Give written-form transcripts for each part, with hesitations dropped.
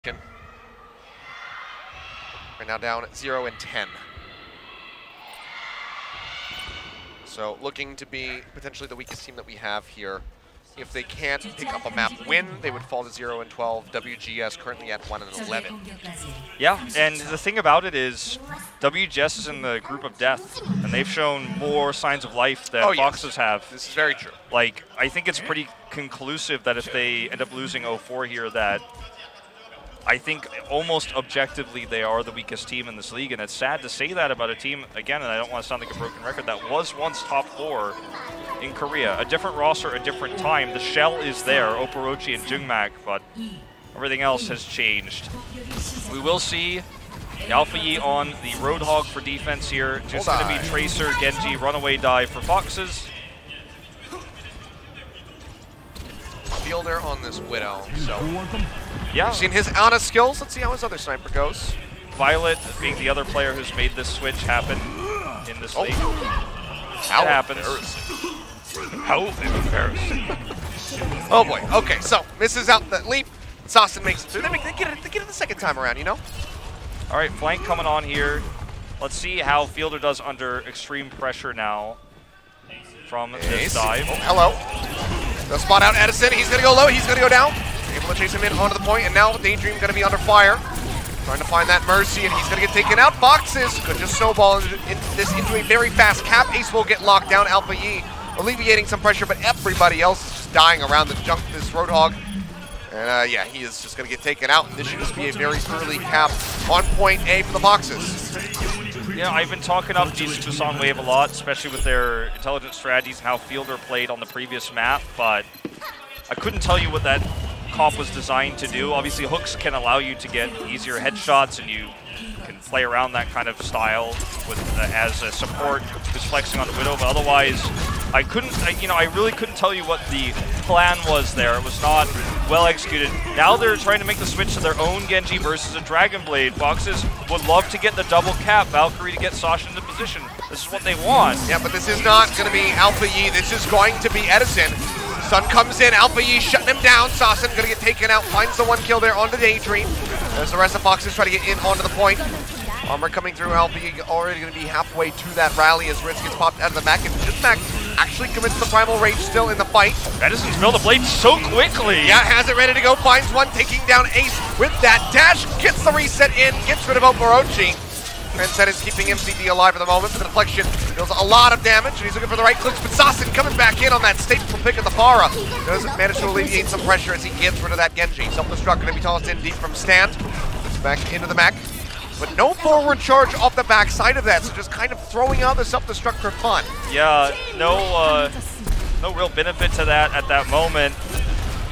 Right now down 0-10. So looking to be potentially the weakest team that we have here. If they can't pick up a map win, they would fall to 0-12. WGS currently at 1-11. Yeah, and the thing about it is WGS is in the group of death, and they've shown more signs of life than Foxes have. This is very true. Like, I think it's pretty conclusive that if they end up losing 0-4 here, that I think almost objectively they are the weakest team in this league, and it's sad to say that about a team, again, and I don't want to sound like a broken record, that was once top 4 in Korea. A different roster, a different time. The shell is there, Overwatch and Jungmak, but everything else has changed. We will see Alpha Yi on the Roadhog for defense here. Just going to be Tracer, Genji, runaway dive for Foxes. Fielder on this Widow, so yeah, we've seen his Ana skills. Let's see how his other sniper goes. Violet being the other player who's made this switch happen in this league. How it happens. How embarrassing. Oh boy. Okay, so misses out the leap. Saucin makes it through. They get it the second time around, you know? All right, flank coming on here. Let's see how Fielder does under extreme pressure now from this dive. Oh, hello. They'll spot out Edison. He's going to go low. He's going to go down. Able to chase him in onto the point, and now Daydream going to be under fire. Trying to find that Mercy, and he's going to get taken out. Foxes could just snowball into a very fast cap. Ace will get locked down. Alpha Yi alleviating some pressure, but everybody else is just dying around this Roadhog. And yeah, he is just going to get taken out. And this should just be a very early cap on point A for the Foxes. Yeah, I've been talking up these Busan Wave a lot, especially with their intelligent strategies and how Fielder played on the previous map, but I couldn't tell you what that comp was designed to do. Obviously, hooks can allow you to get easier headshots, and you can play around that kind of style with as a support who's flexing on the Widow. But otherwise, I really couldn't tell you what the plan was there. It was not well executed. Now they're trying to make the switch to their own Genji versus a Dragon Blade. Foxes would love to get the double cap, Valkyrie to get Sasha into position. This is what they want. Yeah, but this is not going to be Alpha Yi. This is going to be Edison. Sun comes in, Alpha Yi shutting him down. Saucin gonna get taken out, finds the one kill there on the Daydream. As the rest of Foxes try to get in onto the point. Armor coming through, Alpha Yi already gonna be halfway to that rally as Ritz gets popped out of the back, and Jungmak actually commits the Primal Rage still in the fight. Edison's built the blade so quickly. Yeah, has it ready to go, finds one, taking down Ace with that dash, gets the reset in, gets rid of Overwatch. Transcendence keeping MCD alive at the moment. The deflection deals a lot of damage, and he's looking for the right clicks, but Saucin coming back in on that stateful pick of the Pharah. Doesn't manage to alleviate some pressure as he gets rid of that Genji. Self-destruct going to be tossed in deep from stand. It's back into the Mac, but no forward charge off the back side of that, so just kind of throwing out the self-destruct for fun. Yeah, no real benefit to that at that moment.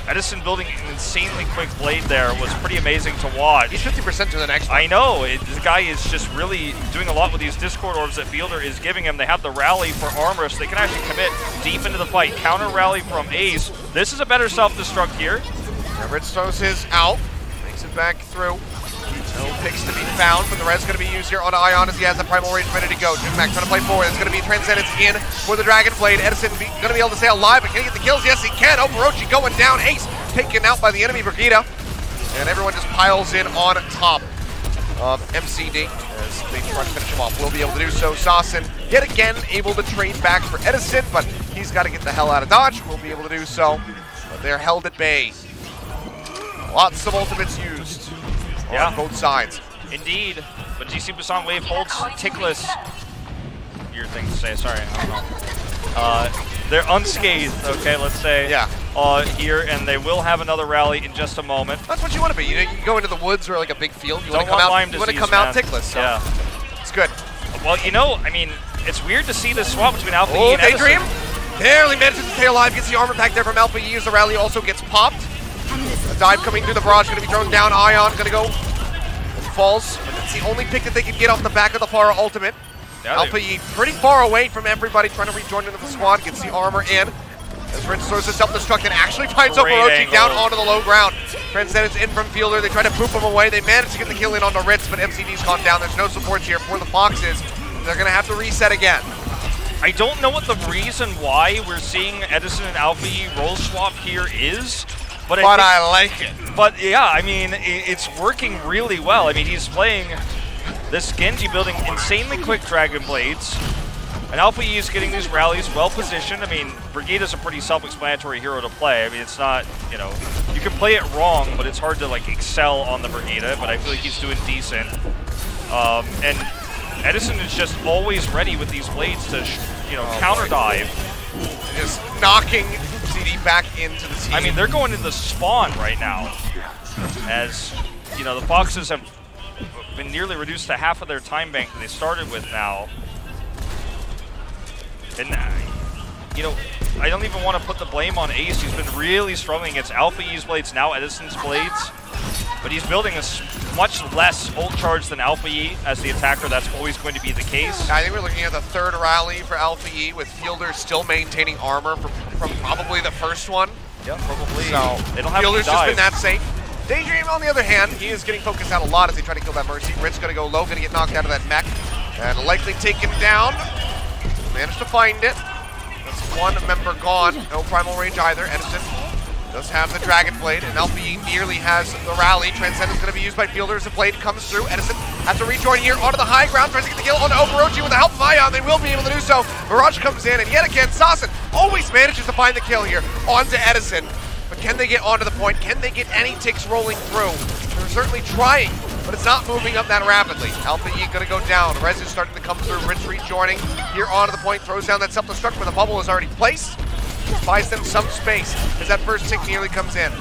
Edison building an insanely quick blade there was pretty amazing to watch. He's 50% to the next one. I know. This guy is just really doing a lot with these Discord orbs that Fielder is giving him. They have the rally for armor, so they can actually commit deep into the fight. Counter rally from Ace. This is a better self-destruct here. Ritz throws his out. Makes it back through. No picks to be found, but the red's going to be used here on Ion as he has the Primal Rage ready to go. Jungmak trying to play forward. It's going to be Transcendence in for the Dragon Blade. Edison going to be able to stay alive, but can he get the kills? Yes, he can. Overwatch going down. Ace taken out by the enemy Brigida. And everyone just piles in on top of MCD as they try to finish him off. Will be able to do so. Saucin, yet again, able to trade back for Edison, but he's got to get the hell out of dodge. Will be able to do so, but they're held at bay. Lots of ultimates used. On both sides. Indeed. But GC Busan Wave holds Tickless. Weird thing to say, sorry, I don't know. They're unscathed, okay, let's say. Yeah. Here, and they will have another rally in just a moment. That's what you want to be. You know, you go into the woods or like a big field, you want to come out Tickless. So yeah. It's good. Well, you know, I mean, it's weird to see this swap between Alpha Yi and Daydream Edison. Barely manages to stay alive, gets the armor pack there from Alpha Yi as the rally also gets popped. A dive coming through the barrage, going to be thrown down. Ion going to go. Falls, but that's the only pick that they can get off the back of the Pharah ultimate. Yeah, Alpha Yi pretty far away from everybody, trying to rejoin into the squad, gets the armor in. As Ritz throws a self-destruct and actually finds Overwatch down onto the low ground. Transcendence in from Fielder, they try to poop him away. They manage to get the kill in onto Ritz, but MCD's gone down. There's no supports here for the Foxes. They're going to have to reset again. I don't know what the reason why we're seeing Edison and Alpha Yi role swap here is. But I like it. But yeah, I mean, it's working really well. I mean, he's playing this Genji building insanely quick Dragon Blades. And Alpha E is getting these rallies well positioned. I mean, Brigida's a pretty self-explanatory hero to play. I mean, it's not, you know, you can play it wrong, but it's hard to like excel on the Brigida, but I feel like he's doing decent. And Edison is just always ready with these blades to, you know, counter dive. Just knocking CD back into the team. I mean, they're going in the spawn right now. As, you know, the Foxes have been nearly reduced to half of their time bank that they started with now. And, you know, I don't even want to put the blame on Ace. He's been really struggling against Alpha E's blades, now Edison's blades. But he's building a much less ult charge than Alpha E as the attacker. That's always going to be the case. I think we're looking at the third rally for Alpha E with Fielder still maintaining armor from probably the first one. Yeah, probably. So they don't have Fielder's to just dive. been that safe. Daydream, on the other hand, he is getting focused out a lot as they try to kill that Mercy. Rit's going to go low, going to get knocked out of that mech. And likely taken down. Managed to find it. That's one member gone. No primal range either. Edison does have the Dragon Blade, and Alpha E nearly has the rally. Transcendence going to be used by Fielder as the blade comes through. Edison has to rejoin here onto the high ground, tries to get the kill onto Overwatch with the help of Ion. They will be able to do so. Mirage comes in, and yet again, Sassen always manages to find the kill here onto Edison. But can they get onto the point? Can they get any ticks rolling through? They're certainly trying, but it's not moving up that rapidly. Alpha E gonna go down. Rez is starting to come through. Ritz rejoining here onto the point, throws down that self-destruct, but the bubble is already placed. Buys them some space as that first tick nearly comes in.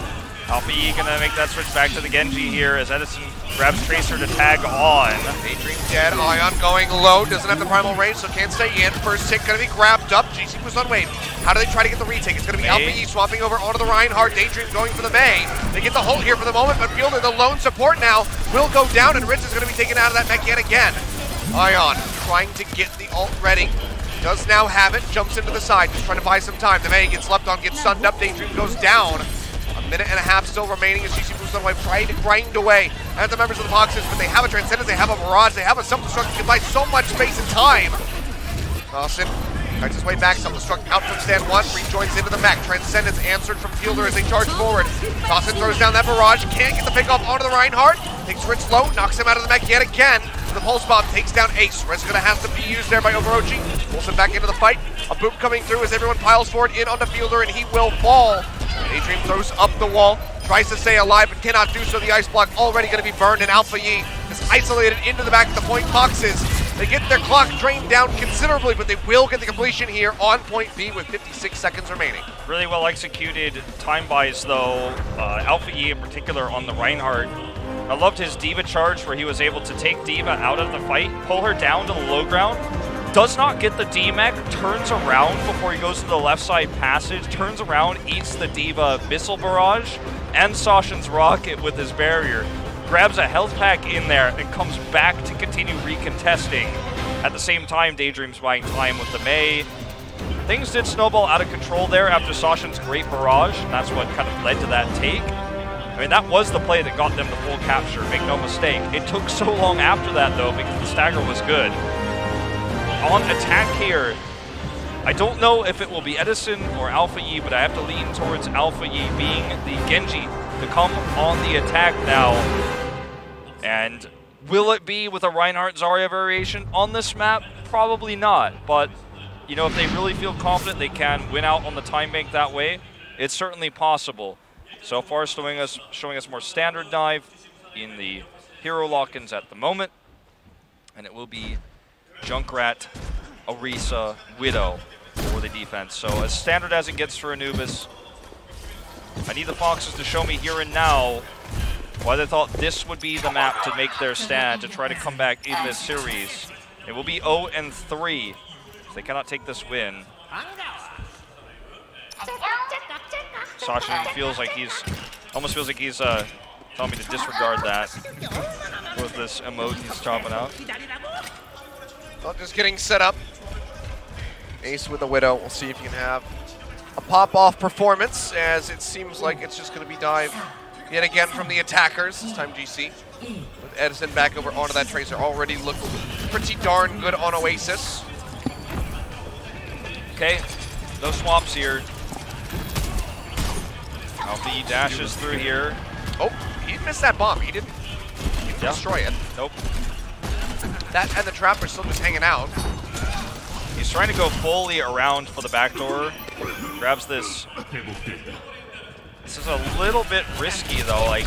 Alpha E gonna make that switch back to the Genji here as Edison grabs Tracer to tag on. Daydream dead, Ion going low, doesn't have the primal range, so can't stay in. First tick gonna be grabbed up, GC Busan wave. How do they try to get the retake? It's gonna be Alpha E swapping over onto the Reinhardt, Daydream going for the Mei. They get the hold here for the moment, but Fielder, the lone support now, will go down, and Ritz is gonna be taken out of that mech yet again. Ion trying to get the ult ready. Does now have it, jumps into the side, just trying to buy some time. The Mei gets leapt on, gets stunned up, Daydream goes down. A minute and a half still remaining as GC Busan Wave trying to grind away at the members of the Foxes, but they have a Transcendence, they have a Mirage, they have a Self-Destruct that can buy so much space and time. Dawson fights his way back, Self-Destruct out from stand one, rejoins into the mech. Transcendence answered from Fielder as they charge forward. Dawson throws down that Mirage, can't get the pick off onto the Reinhardt, takes Ritz low, knocks him out of the mech yet again. The pulse bomb takes down Ace. Ritz is gonna have to be used there by Overwatch. Pulls him back into the fight. A boop coming through as everyone piles forward in onto Fielder, and he will fall. Daydream throws up the wall, tries to stay alive, but cannot do so. The ice block already going to be burned, and Alpha E is isolated into the back of the point. Foxes, they get their clock drained down considerably, but they will get the completion here on point B with 56 seconds remaining. Really well executed time buys, though. Alpha E in particular on the Reinhardt. I loved his D.Va charge where he was able to take D.Va out of the fight, pull her down to the low ground, does not get the D-Mech, turns around before he goes to the left side passage, turns around, eats the D.Va missile barrage, and Sashin's rocket with his barrier, grabs a health pack in there, and comes back to continue recontesting. At the same time, Daydream's buying time with the Mei. Things did snowball out of control there after Sashin's great barrage, and that's what kind of led to that take. I mean, that was the play that got them the full capture, make no mistake. It took so long after that, though, because the stagger was good. On attack here, I don't know if it will be Edison or Alpha E, but I have to lean towards Alpha E being the Genji to come on the attack now. And will it be with a Reinhardt Zarya variation on this map? Probably not, but you know, if they really feel confident they can win out on the time bank that way, it's certainly possible. So far, showing us more standard dive in the hero lock-ins at the moment, and it will be Junkrat, Orisa, Widow for the defense. So as standard as it gets for Anubis, I need the Foxes to show me here and now why they thought this would be the map to make their stand, to try to come back in this series. It will be 0-3 if they cannot take this win. Sasha feels like almost feels like he's telling me to disregard that with this emote he's chopping out. Well, just getting set up. Ace with a Widow. We'll see if he can have a pop-off performance, as it seems like it's just going to be dive yet again from the attackers. This time GC. With Edison back over onto that Tracer. Already looked pretty darn good on Oasis. Okay, no swaps here. Alpha E dashes through here. Oh, he missed that bomb. He didn't destroy it. Nope. That and the trap are still just hanging out. He's trying to go fully around for the backdoor. Grabs this. This is a little bit risky though. Like,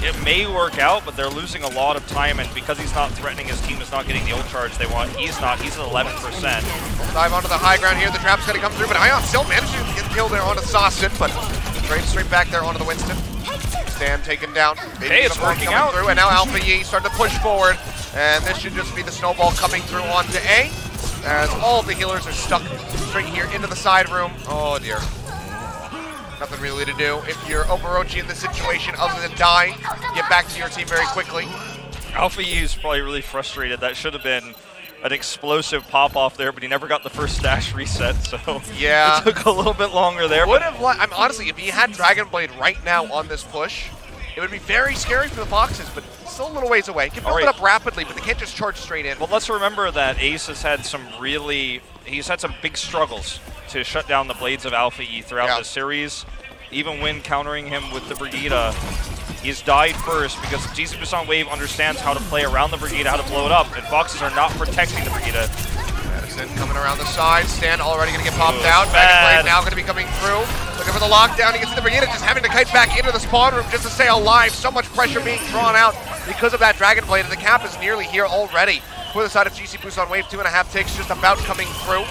it may work out, but they're losing a lot of time, and because he's not threatening, his team is not getting the ult charge they want. He's not. He's at 11%. Dive onto the high ground here. The trap's going to come through, but Ion still manages to get killed there onto Saucin, but straight back there onto the Winston. Stan taken down. Hey, it's working out. Through, and now Alpha Yi starting to push forward, and this should just be the snowball coming through onto A, as all of the healers are stuck straight here into the side room. Oh dear. Nothing really to do. If you're Overwatch in this situation, other than die, get back to your team very quickly. Alpha E is probably really frustrated. That should have been an explosive pop-off there, but he never got the first dash reset, so yeah, it took a little bit longer there. Would have, I'm honestly, if he had Dragon Blade right now on this push, it would be very scary for the Foxes, but still a little ways away. Can build it up rapidly, but they can't just charge straight in. Well, let's remember that Ace has had some he's had some big struggles to shut down the blades of Alpha E throughout the series. Even when countering him with the Brigida, he's died first because GC Busan Wave understands how to play around the Brigida, how to blow it up, and Foxes are not protecting the Brigida. Madison coming around the side. Stan already going to get popped out. Dragon Blade now going to be coming through. Looking for the lockdown. He gets to the Brigida, just having to kite back into the spawn room just to stay alive. So much pressure being drawn out because of that Dragon Blade, and the cap is nearly here already. For the side of GC Busan Wave, 2.5 ticks just about coming through.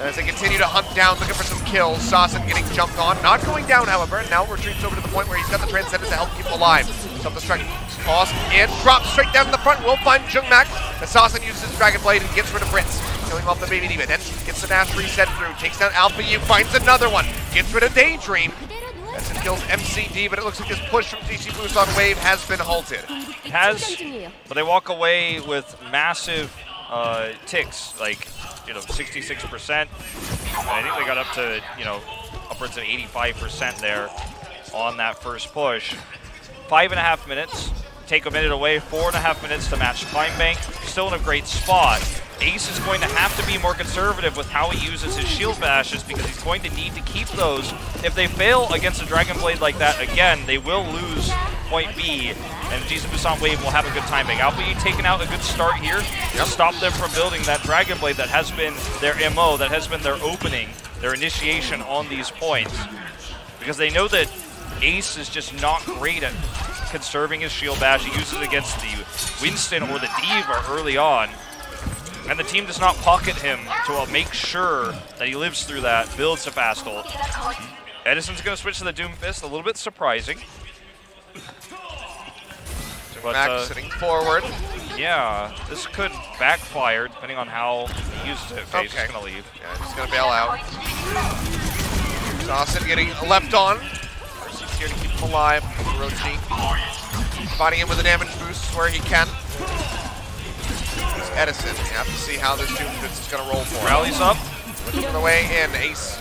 As they continue to hunt down, looking for some kills. Saucin getting jumped on. Not going down, however, and now retreats over to the point where he's got the Transcendence to help keep him alive. Self-destruct, toss, and drop straight down in the front. Will find Jungmak. As Saucin uses his Dragon Blade and gets rid of Ritz. Killing off the Baby Diva. Then gets the dash reset through. Takes down Alpha U, finds another one. Gets rid of Daydream. As it kills MCD, but it looks like this push from GC Busan Wave has been halted. It has, but they walk away with massive ticks, like, 66%. And I think they got up to, upwards of 85% there on that first push. 5.5 minutes, take a minute away, 4.5 minutes to match Climb Bank. Still in a great spot. Ace is going to have to be more conservative with how he uses his shield bashes because he's going to need to keep those. If they fail against a Dragon Blade like that again, they will lose point B, and GC Busan Wave will have a good timing. Alpha E taking out a good start here to stop them from building that Dragon Blade that has been their MO, that has been their opening, their initiation on these points. Because they know that Ace is just not great at conserving his shield bash. He uses it against the Winston or the Diva early on. And the team does not pocket him to make sure that he lives through that, builds a fast ult. Edison's going to switch to the Doomfist, a little bit surprising. But, Max sitting forward. Yeah, this could backfire depending on how he uses it. Okay, he's just going to leave. Yeah, he's going to bail out. Saucin getting left on. First he's here to keep him alive. Rochi providing him with a damage boost where he can. Edison, you have to see how this Doomfist is going to roll for him. Rallies up. Looking for the way in. Ace,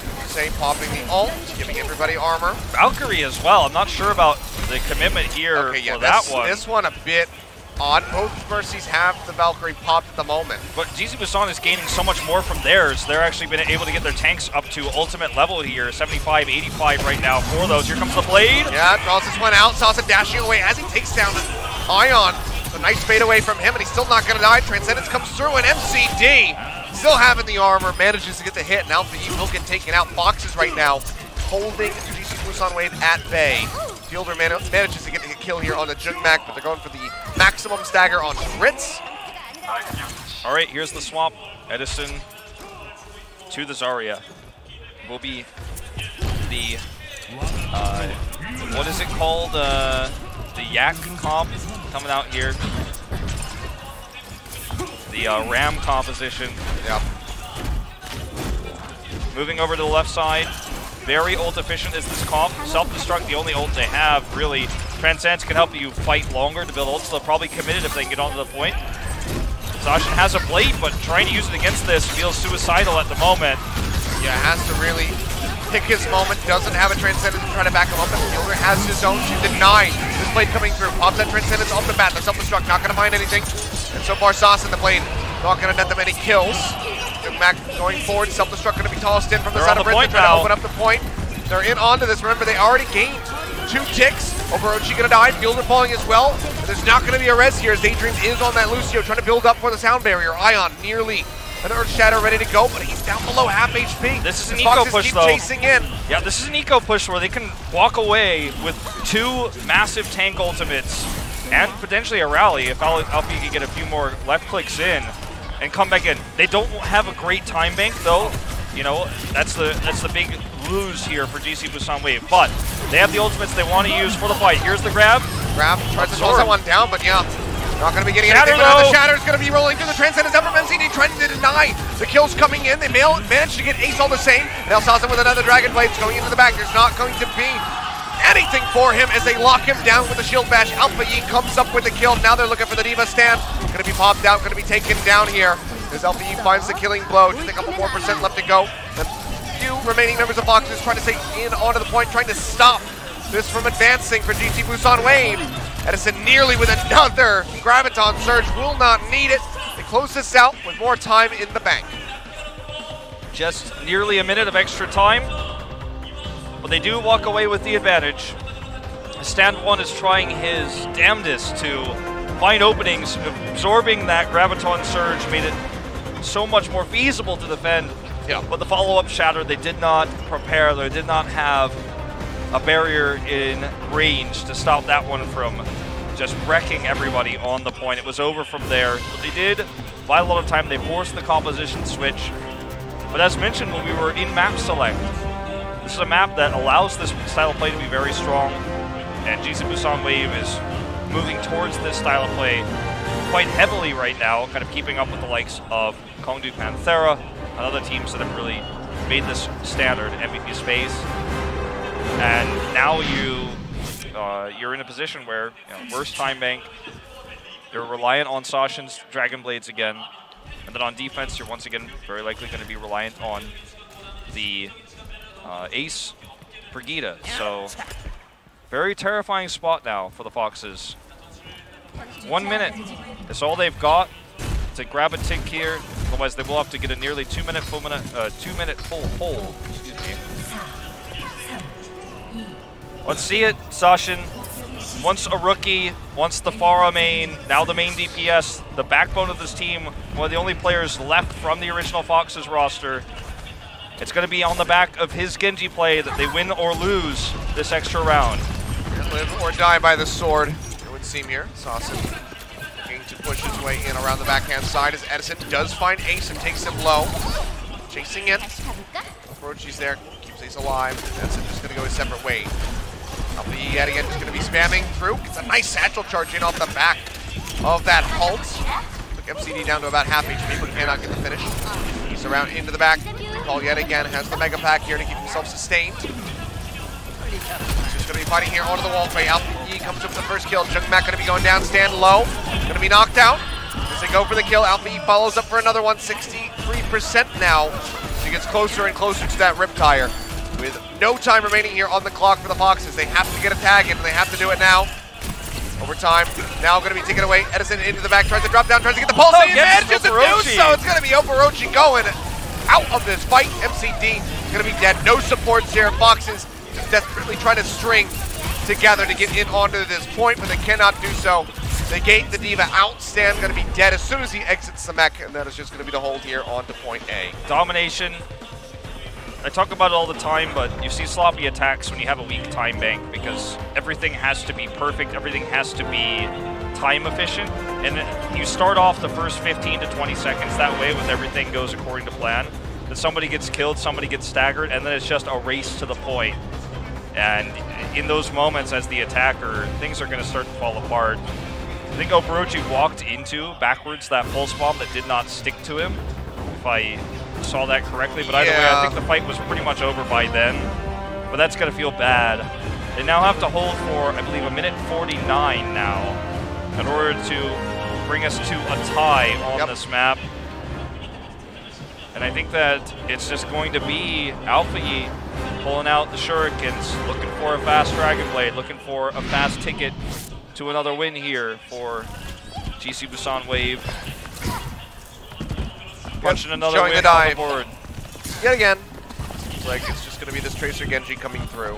popping the ult, giving everybody armor. Valkyrie as well. I'm not sure about the commitment here for that one. This one a bit odd. Both Mercies have the Valkyrie popped at the moment. But GC Busan is gaining so much more from theirs. They're actually been able to get their tanks up to ultimate level here. 75, 85 right now for those. Here comes the Blade. Yeah, draws this one out. Saucin dashing away as he takes down Ion. A nice fade away from him, and he's still not going to die. Transcendence comes through, and MCD, still having the armor, manages to get the hit, and Alpha E will get taken out. Foxes right now holding GC Busan Wave at bay. Fielder manages to get the kill here on the Jungmak, but they're going for the maximum stagger on Ritz. All right, here's the swap. Edison to the Zarya. Will be the, what is it called? The Yak comp coming out here. The Ram composition. Yep. Moving over to the left side. Very ult efficient is this comp. Self-destruct, the only ult they have, really. Transcendence can help you fight longer to build ults. They'll probably commit it if they can get onto the point. Saucin has a blade, but trying to use it against this feels suicidal at the moment. Yeah, has to really pick his moment. Doesn't have a Transcendence to try to back him up. And Fielder has his own to deny this blade coming through. Pops that Transcendence off the bat. The self-destruct not going to find anything. And so far, Saucin, the blade, not going to net them any kills. Mac going forward. Self-destruct going to be tossed in from the side of Ritz. Trying to open up the point. They're in onto this. Remember, they already gained 2 ticks. Overwatch gonna die. Fielder falling as well. But there's not gonna be a res here as Daydream is on that Lucio trying to build up for the sound barrier. Ion nearly an Earth Shatter ready to go, but he's down below half HP. This is an eco push though. Chasing in. Yeah, this is an eco push where they can walk away with 2 massive tank ultimates and potentially a rally if Alpha can get a few more left clicks in and come back in. They don't have a great time bank though. You know, that's the big lose here for GC Busan Wave. But they have the ultimates they want to use for the fight. Here's the grab. Grab, tries to toss that one down, but yeah. Not going to be getting Shatter anything, but the Shatter is going to be rolling through the Transcendence up from MCD, trying to deny the kills coming in. They managed to get Ace all the same. Now Sasa with another Dragon Blade going into the back. There's not going to be anything for him as they lock him down with the Shield Bash. Alpha Yi comes up with the kill. Now they're looking for the Diva stand. Going to be popped out, going to be taken down here. As Alpha Yi finds the killing blow. Just a couple more % left to go. The few remaining members of Foxes trying to stay in onto the point, trying to stop this from advancing for GC Busan Wave. Edison nearly with another Graviton Surge, will not need it. They close this out with more time in the bank. Just nearly a minute of extra time, but they do walk away with the advantage. Stand 1 is trying his damnedest to find openings. Absorbing that Graviton Surge made it so much more feasible to defend. Yeah. But the follow-up Shatter, they did not prepare, they did not have a barrier in range to stop that one from just wrecking everybody on the point. It was over from there. But they did buy a lot of time. They forced the composition switch. But as mentioned when we were in map select, this is a map that allows this style of play to be very strong. And GC Busan Wave is moving towards this style of play quite heavily right now, kind of keeping up with the likes of Kongdu Panthera and other teams that have really made this standard MVP space. And now you're in a position where, worst time bank, you're reliant on Sashin's Dragon Blades again, and then on defense, you're once again very likely going to be reliant on the Ace Brigida. So, very terrifying spot now for the Foxes. 1 minute, that's all they've got to grab a tick here. Otherwise, they will have to get a nearly 2 minute full hold. Excuse me. Let's see it, Sashin. Once a rookie, once the Pharah main, now the main DPS, the backbone of this team, one of the only players left from the original Foxes roster. It's going to be on the back of his Genji play that they win or lose this extra round. Live or die by the sword, it would seem here. Sashin looking to push his way in around the backhand side as Edison does find Ace and takes him low. Chasing in. Orochi's there, keeps Ace alive. Edison just going to go his separate way. Alpha Yi yet again just going to be spamming through. Gets a nice satchel charge in off the back of that halt. Took MCD down to about half HP, but cannot get the finish. He's around into the back. Recall yet again has the Mega Pack here to keep himself sustained. He's just going to be fighting here onto the wall play. Alpha Yi comes up with the first kill. Jungmak going to be going down, stand low. Going to be knocked out. As they go for the kill, Alpha Yi follows up for another one. 63% now. She gets closer and closer to that Riptire. With no time remaining here on the clock for the Foxes. They have to get a tag in, and they have to do it now. Overtime, now going to be taken away. Edison into the back, tries to drop down, tries to get the pulse. He manages to do so. It's going to be Overwatch going out of this fight. MCD going to be dead. No supports here. Foxes just desperately trying to string together to get in onto this point, but they cannot do so. They gate the Diva out. Stan going to be dead as soon as he exits the mech, and that is just going to be the hold here onto point A. Domination. I talk about it all the time, but you see sloppy attacks when you have a weak time bank because everything has to be perfect, everything has to be time efficient, and you start off the first 15 to 20 seconds that way with everything goes according to plan. Then somebody gets killed, somebody gets staggered, and then it's just a race to the point. And in those moments as the attacker, things are going to start to fall apart. I think Overwatch walked into backwards that pulse bomb that did not stick to him, if I saw that correctly, but either way, I think the fight was pretty much over by then. But that's going to feel bad. They now have to hold for, I believe, 1:49 now in order to bring us to a tie on this map. And I think that it's just going to be Alpha Yi pulling out the shurikens, looking for a fast Dragon Blade, looking for a fast ticket to another win here for GC Busan Wave. Punching another win on the board. Yet again. Seems like it's just going to be this Tracer Genji coming through.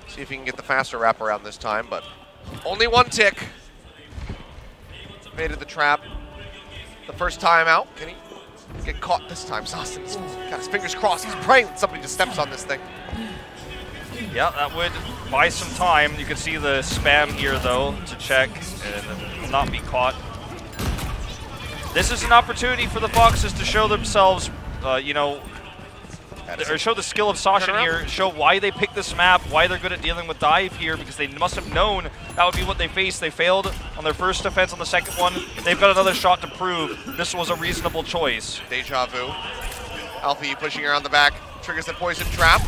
See if he can get the faster wraparound this time, but only one tick. Evaded the trap the first time out. Can he get caught this time? Sassen's got his fingers crossed. He's praying that somebody just steps on this thing. Yeah, that would buy some time. You can see the spam here, though, to check and not be caught. This is an opportunity for the Foxes to show themselves, you know, or show the skill of Sasha here, show why they picked this map, why they're good at dealing with dive here, because they must have known that would be what they faced. They failed on their first defense on the second one. They've got another shot to prove this was a reasonable choice. Deja vu. Alfie pushing around the back, triggers the poison trap.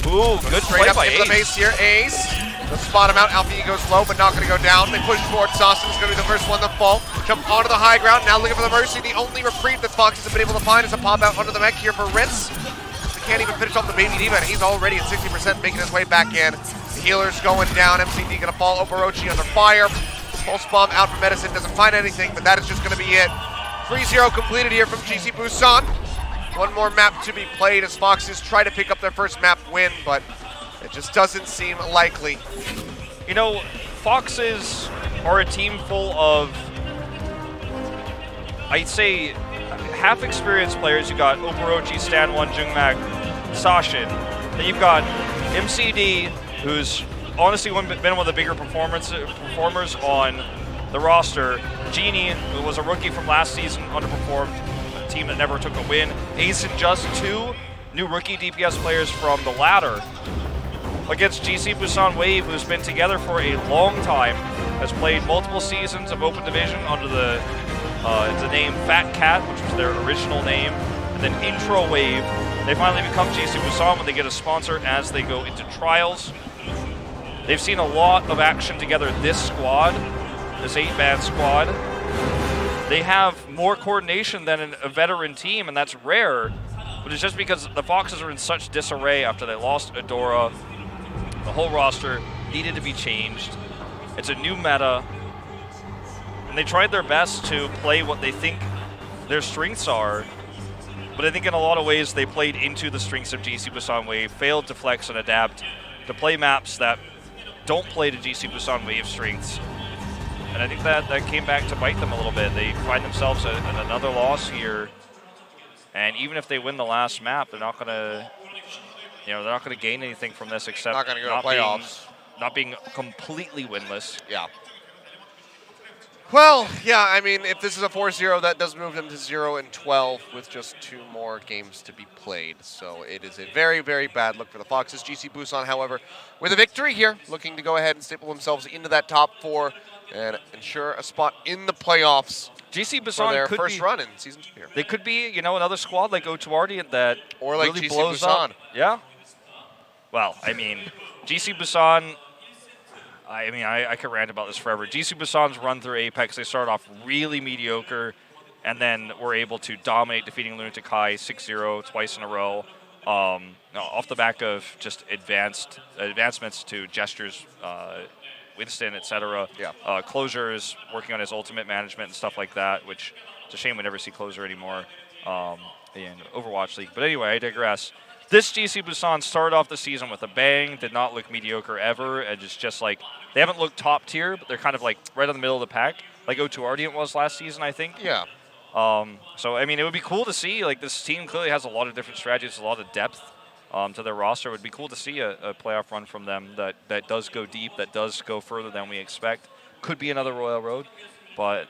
Ooh, good straight play up by into the base here. Ace. They'll spot him out. Alfie goes low, but not going to go down. They push forward. Sassen's going to be the first one to fall. Jump onto the high ground. Now looking for the Mercy. The only reprieve that Foxes have been able to find is a pop out under the mech here for Ritz. They can't even finish off the Baby Diva, and he's already at 60%, making his way back in. The healer's going down. MCD going to fall. Overwatch under fire. Pulse bomb out for Medicine. Doesn't find anything, but that is just going to be it. 3-0 completed here from GC Busan. One more map to be played as Foxes try to pick up their first map win, but it just doesn't seem likely. You know, Foxes are a team full of, I'd say, half-experienced players. You got Overwatch, Stan1, Jungmak, Sashin. Then you've got MCD, who's honestly been one of the bigger performers on the roster. Genie, who was a rookie from last season, underperformed, a team that never took a win. Ace and Just, two new rookie DPS players from the ladder. Against GC Busan Wave, who's been together for a long time, has played multiple seasons of Open Division under the name Fat Cat, which was their original name, and then Intro Wave. They finally become GC Busan when they get a sponsor as they go into trials. They've seen a lot of action together this squad, this 8-man squad. They have more coordination than a veteran team, and that's rare, but it's just because the Foxes are in such disarray after they lost Adora. The whole roster needed to be changed. It's a new meta, and they tried their best to play what they think their strengths are, but I think in a lot of ways they played into the strengths of GC Busan Wave, failed to flex and adapt to play maps that don't play to GC Busan Wave strengths, and I think that came back to bite them a little bit. They find themselves in another loss here, and even if they win the last map, they're not going to, you know, they're not going to gain anything from this except not going to go to playoffs. Not being completely winless. Yeah. Well, yeah, I mean, if this is a 4-0, that does move them to 0-12 with just 2 more games to be played. So it is a very, very bad look for the Foxes. GC Busan, however, with a victory here, looking to go ahead and staple themselves into that top 4 and ensure a spot in the playoffs. GC Busan for their could first be, run in Season 2 here. They could be, you know, another squad like O2 that or like really GC blows Busan. Up. Yeah. Well, I mean, GC Busan, I could rant about this forever. GC Busan's run through Apex, they started off really mediocre, and then were able to dominate, defeating Lunatic High 6-0 twice in a row, off the back of just advancements to gestures, Winston, etc. Yeah. Closure is working on his ultimate management and stuff like that, which it's a shame we never see Closure anymore in Overwatch League. But anyway, I digress. This GC Busan started off the season with a bang, did not look mediocre ever, and just like, they haven't looked top tier, but they're kind of like right in the middle of the pack, like O2 Ardiant was last season, I think. Yeah. So, I mean, it would be cool to see, like, this team clearly has a lot of different strategies, a lot of depth to their roster. It would be cool to see a playoff run from them that does go deep, that does go further than we expect. Could be another Royal Road, but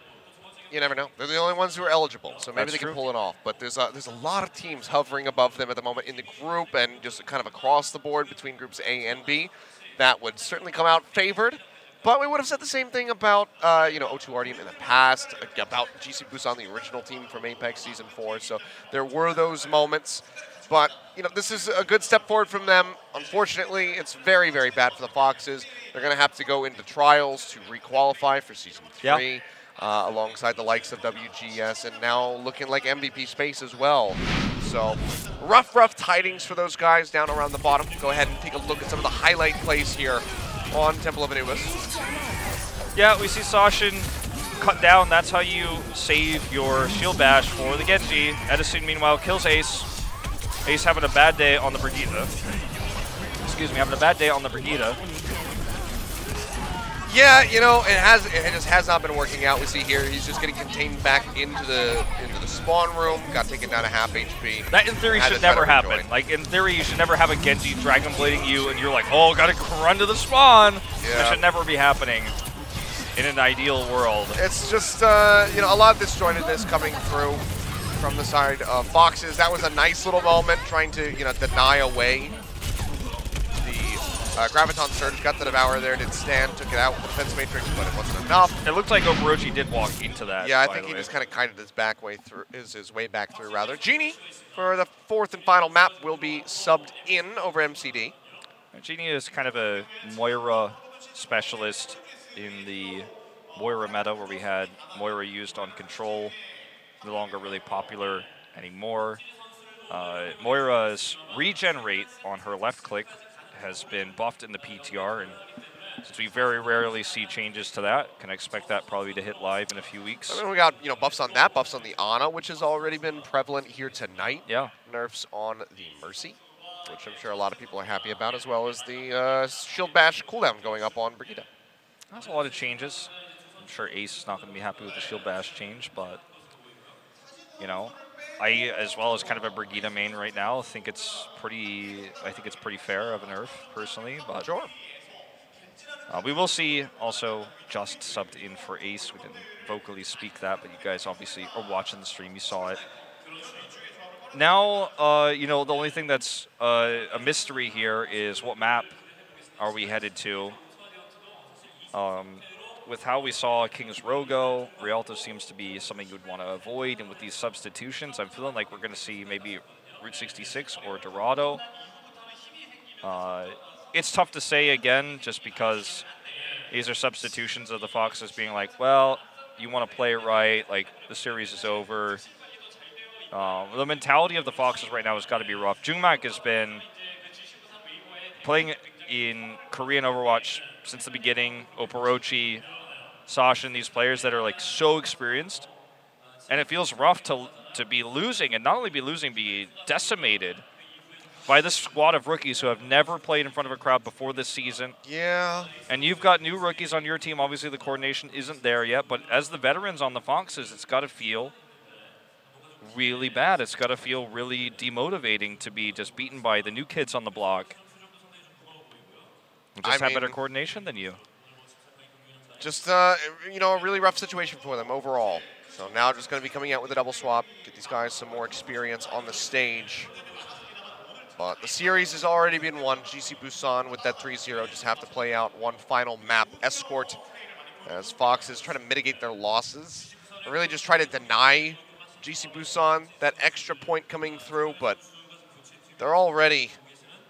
you never know. They're the only ones who are eligible, so maybe That's they can true. pull it off. But there's a lot of teams hovering above them at the moment in the group and just kind of across the board between groups A and B that would certainly come out favored. But we would have said the same thing about O2 Ardian in the past, about GC Busan, the original team from Apex Season 4. So there were those moments. But, this is a good step forward from them. Unfortunately, it's very, very bad for the Foxes. They're going to have to go into trials to requalify for Season 3. Yeah. Alongside the likes of WGS, and now looking like MVP space as well. So rough tidings for those guys down around the bottom. Go ahead and take a look at some of the highlight plays here on Temple of Anubis. yeah, we see Sashin cut down. That's how you save your shield bash for the Genji. Edison, meanwhile, kills Ace. Ace having a bad day on the Brigida. Excuse me, having a bad day on the Brigida. Yeah, you know, it just has not been working out. We see here he's just getting contained back into the spawn room. Got taken down to half HP. That in theory should never happen. Like in theory, you should never have a Genji dragon blading you, and you're like, oh, gotta run to the spawn. Yeah. That should never be happening in an ideal world. It's just you know, a lot of disjointedness coming through from the side of Foxes. That was a nice little moment, trying to deny away. Graviton Surge got the Devour there, did stand, took it out with the Defense Matrix, but it wasn't enough. It looked like Overwatch did walk into that. Yeah, I think he just kind of kited his back way through, his way back through rather. Genie, for the 4th and final map, will be subbed in over MCD. Genie is kind of a Moira specialist in the Moira meta, where we had Moira used on Control, no longer really popular anymore. Moira's regen rate on her left click has been buffed in the PTR, and since we very rarely see changes to that, can expect that probably to hit live in a few weeks. I mean, we got buffs on that, buffs on the Ana, which has already been prevalent here tonight. Yeah. Nerfs on the Mercy, which I'm sure a lot of people are happy about, as well as the Shield Bash cooldown going up on Brigida. That's a lot of changes. I'm sure Ace is not going to be happy with the Shield Bash change, but I, as well as kind of a Brigida main right now, think it's pretty fair of a nerf, personally. But sure. We will see. Also, just subbed in for Ace. We didn't vocally speak that, but you guys obviously are watching the stream. You saw it. Now, the only thing that's a mystery here is what map are we headed to. With how we saw King's Row go, Rialto seems to be something you would want to avoid, and with these substitutions, I'm feeling like we're going to see maybe Route 66 or Dorado. It's tough to say again, just because these are substitutions of the Foxes being like, well, you want to play it right, like the series is over. The mentality of the Foxes right now has got to be rough. Jungmak has been playing in Korean Overwatch since the beginning. Oporochi, Sasha, and these players that are like so experienced, and it feels rough to be losing, and not only be losing, be decimated by this squad of rookies who have never played in front of a crowd before this season. Yeah. And you've got new rookies on your team. Obviously, the coordination isn't there yet, but as the veterans on the Foxes, it's got to feel really bad. It's got to feel really demotivating to be just beaten by the new kids on the block. Just have better coordination than you. Just, a really rough situation for them overall. So now just going to be coming out with a double swap, get these guys some more experience on the stage. But the series has already been won. GC Busan with that 3-0 just have to play out one final map. Escort, as Foxes try to mitigate their losses. Or really just try to deny GC Busan that extra point coming through, but they're already...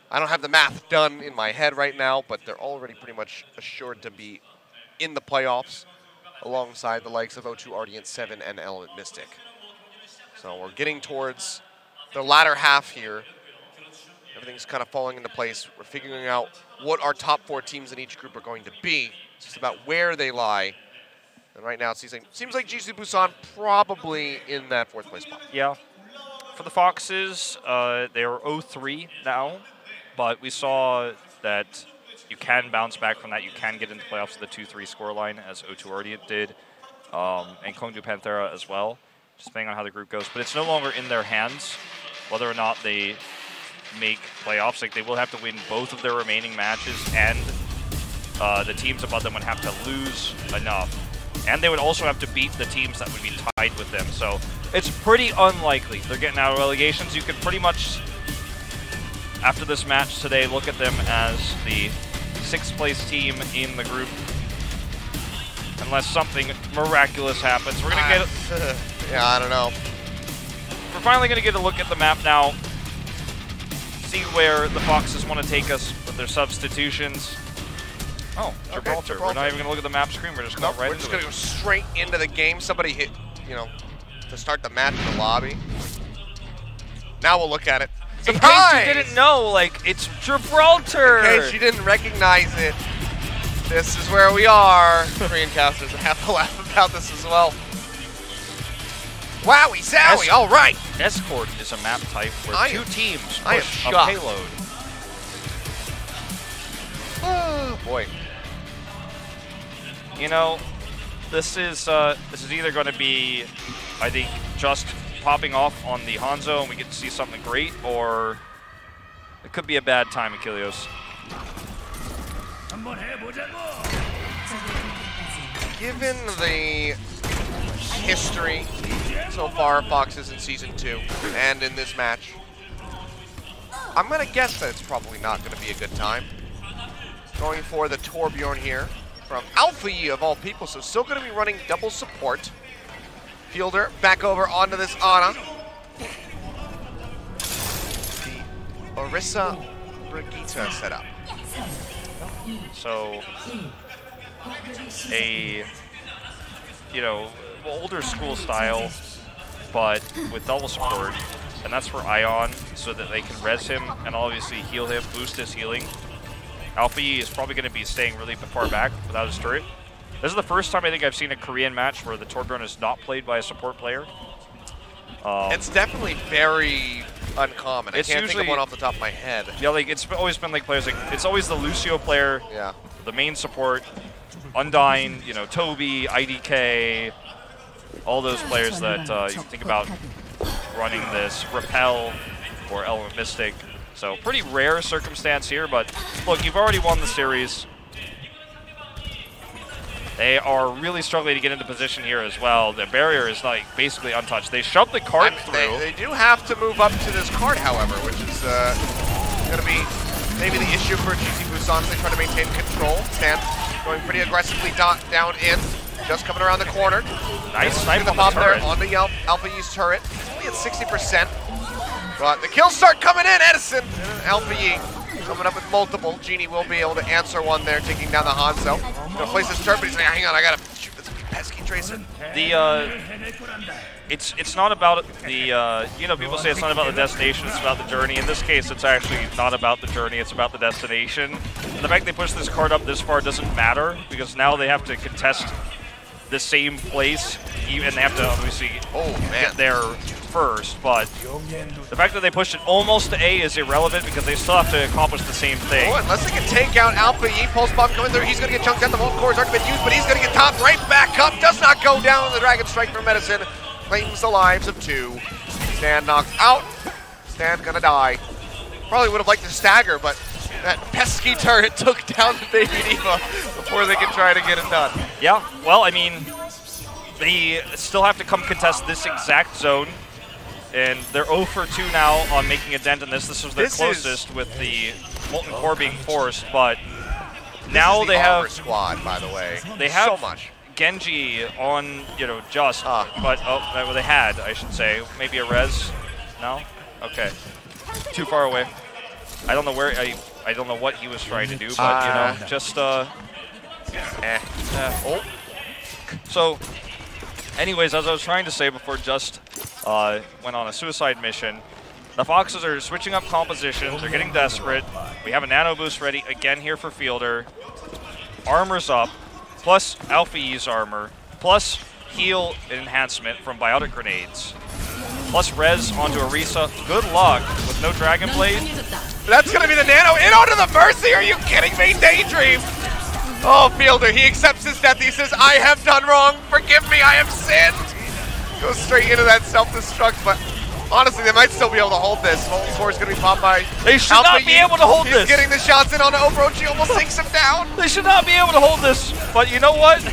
I don't have the math done in my head right now, but they're already pretty much assured to be in the playoffs alongside the likes of O2 Ardiant 7 and Element Mystic. So we're getting towards the latter half here. Everything's kind of falling into place. We're figuring out what our top 4 teams in each group are going to be. It's just about where they lie. And right now it seems like GC Busan probably in that 4th place spot. Yeah. For the Foxes, they are 0-3 now. But we saw that you can bounce back from that. You can get into playoffs with a 2-3 scoreline, as O2 Ardiant did, and Kongdu Panthera as well, just depending on how the group goes. But it's no longer in their hands whether or not they make playoffs. Like, they will have to win both of their remaining matches, and the teams above them would have to lose enough. And they would also have to beat the teams that would be tied with them. So it's pretty unlikely they're getting out of relegations. You could pretty much, after this match today, look at them as the 6th place team in the group, unless something miraculous happens. We're gonna get yeah, I don't know. We're finally gonna get a look at the map now, see where the Foxes want to take us with their substitutions. Oh, Gibraltar. Okay, We're not even gonna look at the map screen. We're just going right into it. We're just gonna go straight into the game. Somebody hit, to start the match in the lobby. Now we'll look at it. Surprise! In case you didn't know, like, it's Gibraltar! In case you didn't recognize it, this is where we are. Korean casters have to laugh about this as well. Wowie zowie, all right. Escort is a map type where two teams push a payload. Oh, boy. You know, this is either going to be, I think, just popping off on the Hanzo and we get to see something great, or it could be a bad time, Achilios. Given the history so far of Foxes in Season 2 and in this match, I'm going to guess that it's probably not going to be a good time. Going for the Torbjorn here from Alpha Yi of all people, so still going to be running double support. Fielder back over onto this Ana. The Orisa Brigitte setup. So, a, you know, older school style, but with double support, and that's for Ion, so that they can res him and obviously heal him, boost his healing. Alpha Yi is probably going to be staying really far back without his turret. This is the first time I think I've seen a Korean match where the Torbjorn is not played by a support player. It's definitely very uncommon. I can't think of one off the top of my head. Yeah, like it's always been like players like it's always the Lucio player, the main support, Undyne, you know, Toby, IDK, all those players that you think about running this, Repel or Element Mystic. So pretty rare circumstance here, but look, you've already won the series. They are really struggling to get into position here as well. The barrier is like basically untouched. They shoved the cart through. They do have to move up to this cart, however, which is going to be maybe the issue for GC Busan as they try to maintain control. Stan going pretty aggressively down in, just coming around the corner. Nice snipe the pop there on the Alpha Yi's turret. Only at 60%. But the kills start coming in. Edison and Alpha Yi coming up with multiple. Genie will be able to answer one there, taking down the Hanzo. Gonna place his turret, but he's like, hang on, I gotta shoot this pesky Tracer. It's not about the, you know, people say it's not about the destination, it's about the journey. In this case, it's actually not about the journey, it's about the destination. And the fact they push this card up this far doesn't matter, because now they have to contest the same place, and they have to obviously get there first, but the fact that they pushed it almost to A is irrelevant because they still have to accomplish the same thing. Unless they can take out Alpha Yi, Pulse Bomb coming through, he's going to get chunked out. The Volt Core's already been used, but he's going to get topped right back up. Does not go down. The Dragon Strike from Medicine claims the lives of two. Stan knocked out. Stan going to die. Probably would have liked to stagger, but that pesky turret took down the Baby Diva before they can try to get it done. Yeah, well, I mean, they still have to come contest this exact zone. And they're 0 for 2 now on making a dent in this. This was their closest with the Molten Core being forced, but now they have squad, by the way. They have so much. Genji on, you know, just, but well, they had, I should say, maybe a res. No, okay, too far away. I don't know where I don't know what he was trying to do, but you know, just So, anyways, as I was trying to say before, just went on a suicide mission. The Foxes are switching up composition. They're getting desperate. We have a nano boost ready again here for Fielder. Armor's up, plus Alpha Yi's armor, plus heal enhancement from biotic grenades, plus res onto Orisa. Good luck with no Dragon Blade. That's going to be the nano in onto the Mercy. Are you kidding me? Daydream. Oh, Fielder, he accepts his death. He says, I have done wrong. Forgive me, I have sinned. Goes straight into that self-destruct, but honestly, they might still be able to hold this. Molten Core is going to be popped by They should not be able to hold this. He's getting the shots in onto Overwatch. He almost takes him down. They should not be able to hold this, but you know what?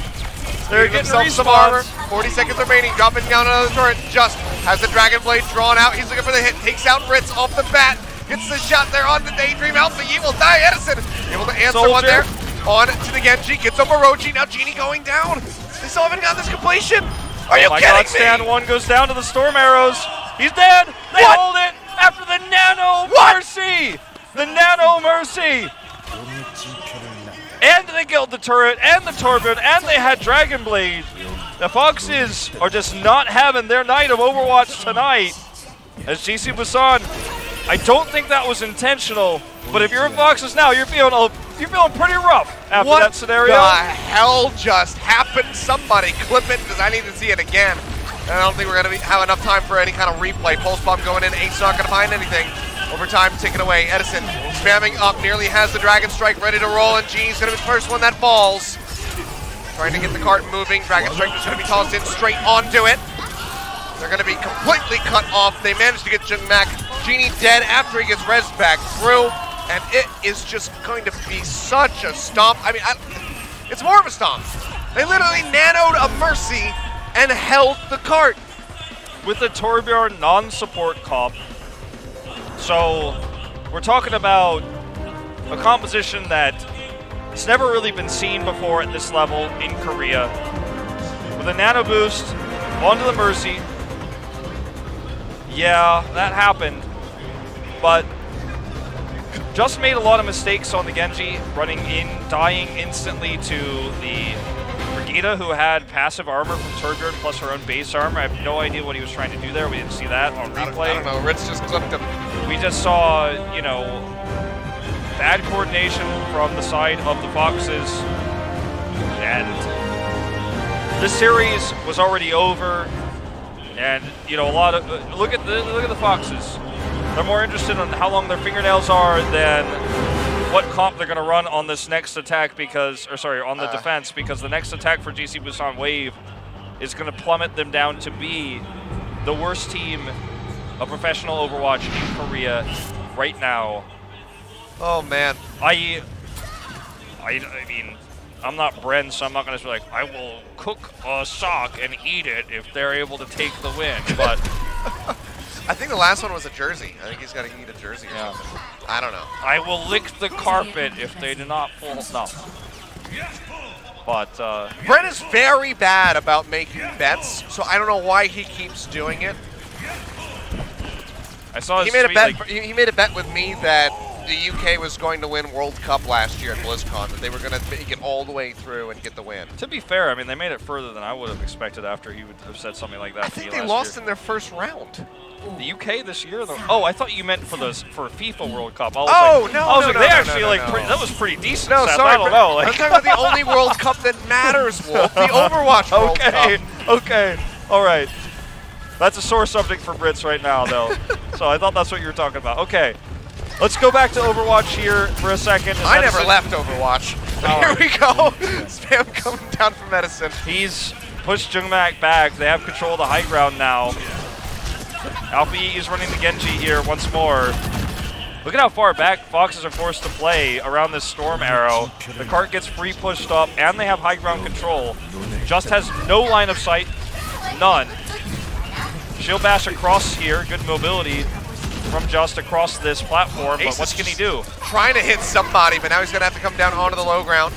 They're getting some armor. 40 seconds remaining. Dropping down another turret. Just has the Dragon Blade drawn out. He's looking for the hit. Takes out Ritz off the bat. Gets the shot there on the Daydream. Alpha Yi will die. Edison able to answer one there. On to the Genji. Gets over Roji. Now Genie going down. They still haven't got this completion. Are you kidding me? Stan 1 goes down to the Storm Arrows. He's dead. They hold it after the Nano Mercy. The Nano Mercy. And they killed the turret and the Torbjorn and they had Dragon Blade. The Foxes are just not having their night of Overwatch tonight. As GC Busan, I don't think that was intentional, but if you're a Foxes now, you're feeling pretty rough after that scenario. What the hell just happened? Somebody clip it because I need to see it again. And I don't think we're going to have enough time for any kind of replay. Pulse bomb going in. Ace not going to find anything. Overtime taken away. Edison spamming up. Nearly has the Dragon Strike ready to roll. And Genie's going to be the first one that falls. Trying to get the cart moving. Dragon Strike is going to be tossed in straight onto it. They're going to be completely cut off. They managed to get Genie dead after he gets res back through. And it is just going to be such a stomp. I mean, it's more of a stomp. They literally nanoed a Mercy and held the cart. With the Torbjorn non-support comp. So we're talking about a composition that it's never really been seen before at this level in Korea. With a nano boost onto the Mercy. Yeah, that happened. But just made a lot of mistakes on the Genji, running in, dying instantly to the Brigida, who had passive armor from Torbjorn plus her own base armor. I have no idea what he was trying to do there. We didn't see that on replay. I don't know. Ritz just clipped him. We just saw, you know, bad coordination from the side of the Foxes. And this series was already over. And, you know, a lot of look at the Foxes. They're more interested in how long their fingernails are than what comp they're going to run on this next attack because, or sorry, on the defense, because the next attack for GC Busan Wave is going to plummet them down to be the worst team of professional Overwatch in Korea right now. Oh man. I mean, I'm not Bren, so I'm not going to be like, I will cook a sock and eat it if they're able to take the win, but I think the last one was a jersey. I think he's got to eat a jersey or something. I don't know. I will lick the carpet if they do not pull. No. But Brent is very bad about making bets, so I don't know why he keeps doing it. I saw his he made tweet, a bet. like, He made a bet with me that the UK was going to win World Cup last year at BlizzCon. That they were going to make it all the way through and get the win. To be fair, I mean, they made it further than I would have expected after he would have said something like that. I think they lost in their first round. The UK this year? Oh, I thought you meant for FIFA World Cup. I was that was pretty decent. No, Seth. sorry, I don't know. Like, I'm talking about the only World Cup that matters, Wolf. The Overwatch World Cup. Okay, all right. That's a sore subject for Brits right now, though. So I thought that's what you were talking about. Okay, let's go back to Overwatch here for a second. I never left Overwatch. Here we go. Spam coming down from Medicine. He's pushed Jungmak back. They have control of the high ground now. Alpha E is running the Genji here once more. Look at how far back Foxes are forced to play around this Storm Arrow. The cart gets free pushed up, and they have high ground control. Just has no line of sight. None. Shield bash across here. Good mobility from Just across this platform, but what can he do? Trying to hit somebody, but now he's going to have to come down onto the low ground.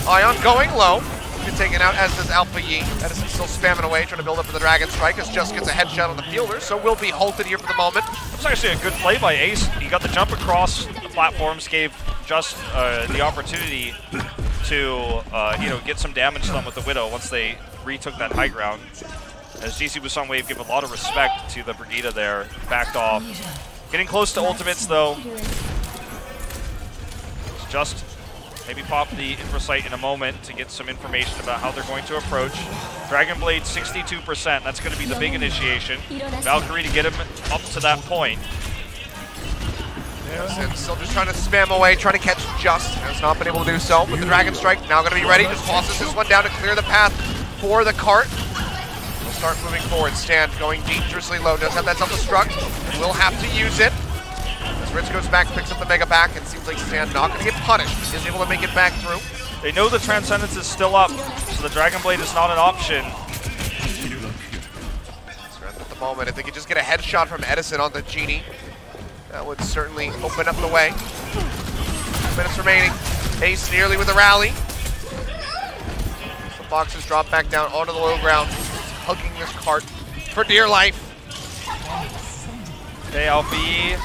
Ion going low. Been taken out, as does Alpha Yi. Edison still spamming away, trying to build up for the Dragon Strike, as Just gets a headshot on the fielder, so will be halted here for the moment. It was actually a good play by Ace. He got the jump across the platforms, gave Just the opportunity to you know, get some damage done with the Widow once they retook that high ground. As GC Busan Wave give a lot of respect to the Brigida there, backed off. Getting close to ultimates though. Just maybe pop the Infrasight in a moment to get some information about how they're going to approach. Dragon Blade 62%, that's going to be the big initiation. Valkyrie to get him up to that point. And still just trying to spam away, trying to catch Just. Has not been able to do so. With the Dragon Strike, now going to be ready. Just tosses this one down to clear the path for the cart. We'll start moving forward. Stan going dangerously low. Does have that self-destruct. Will have to use it. As Ritz goes back, picks up the Mega back, and seems like Stan not going to get punished. Is able to make it back through. They know the Transcendence is still up, so the Dragon Blade is not an option. At the moment, if they could just get a headshot from Edison on the Genie, that would certainly open up the way. 2 minutes remaining. Ace nearly with a rally. The Foxes drop back down onto the low ground, hugging this cart for dear life. Okay, Alpha E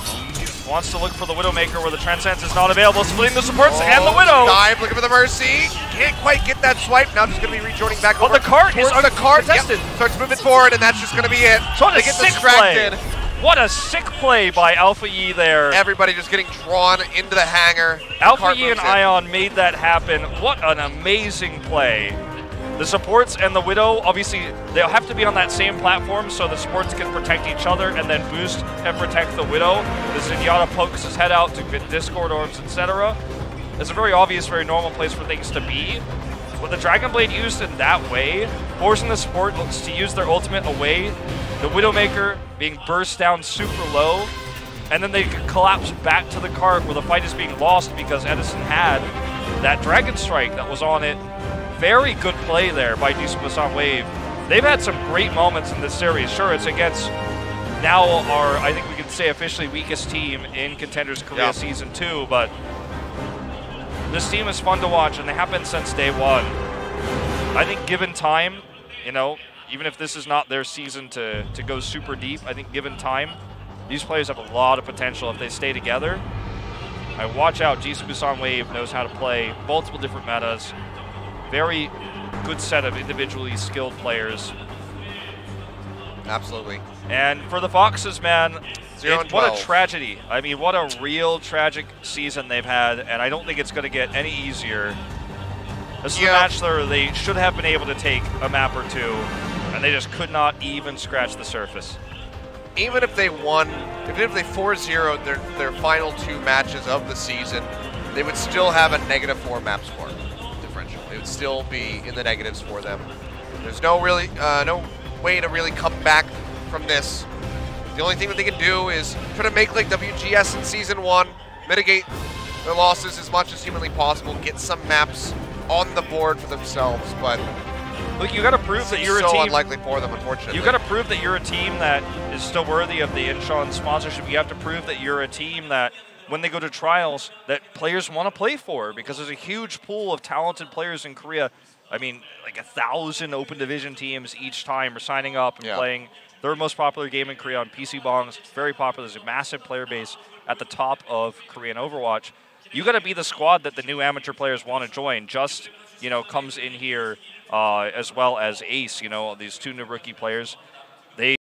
wants to look for the Widowmaker where the Transcendence is not available, splitting the supports and the Widow. Dive, looking for the Mercy. Can't quite get that swipe. Now just going to be rejoining back over. The cart is the cart. Yep. Starts moving forward, and that's just going to be it. So they get distracted. What a sick play by Alpha E there. Everybody just getting drawn into the hangar. Alpha E and Ion made that happen. What an amazing play. The supports and the Widow, obviously, they'll have to be on that same platform so the supports can protect each other and then boost and protect the Widow. The Zenyatta pokes his head out to get Discord orbs, etc. It's a very obvious, very normal place for things to be. With the Dragon Blade used in that way, forcing the supports to use their ultimate away, the Widowmaker being burst down super low, and then they collapse back to the cart where the fight is being lost because Edison had that Dragon Strike that was on it. Very good play there by Busan Wave. They've had some great moments in this series. Sure, it's against now our, I think we can say officially weakest team in Contenders Korea Season 2, but this team is fun to watch, and they have been since day one. I think given time, you know, even if this is not their season to go super deep, I think given time, these players have a lot of potential if they stay together. I watch out, Busan Wave knows how to play multiple different metas. Very good set of individually skilled players. Absolutely. And for the Foxes, man, what a 0-12. tragedy. I mean, what a real tragic season they've had, and I don't think it's going to get any easier. This is a match where they should have been able to take a map or two, and they just could not even scratch the surface. Even if they won, even if they 4-0'd their final 2 matches of the season, they would still have a -4 map score differential. It would still be in the negatives for them. There's no way to really come back from this. The only thing that they can do is try to make like WGS in Season 1, mitigate their losses as much as humanly possible, get some maps on the board for themselves, but look, you got to prove that you're a team. So unlikely for them, unfortunately. You got to prove that you're a team that is still worthy of the Incheon sponsorship. You have to prove that you're a team that, when they go to trials, that players want to play for, because there's a huge pool of talented players in Korea. I mean, like 1,000 open division teams each time are signing up and playing their most popular game in Korea on PC Bongs. It's very popular. There's a massive player base at the top of Korean Overwatch. You got to be the squad that the new amateur players want to join. Just, you know, comes in here as well as Ace, you know, these 2 new rookie players.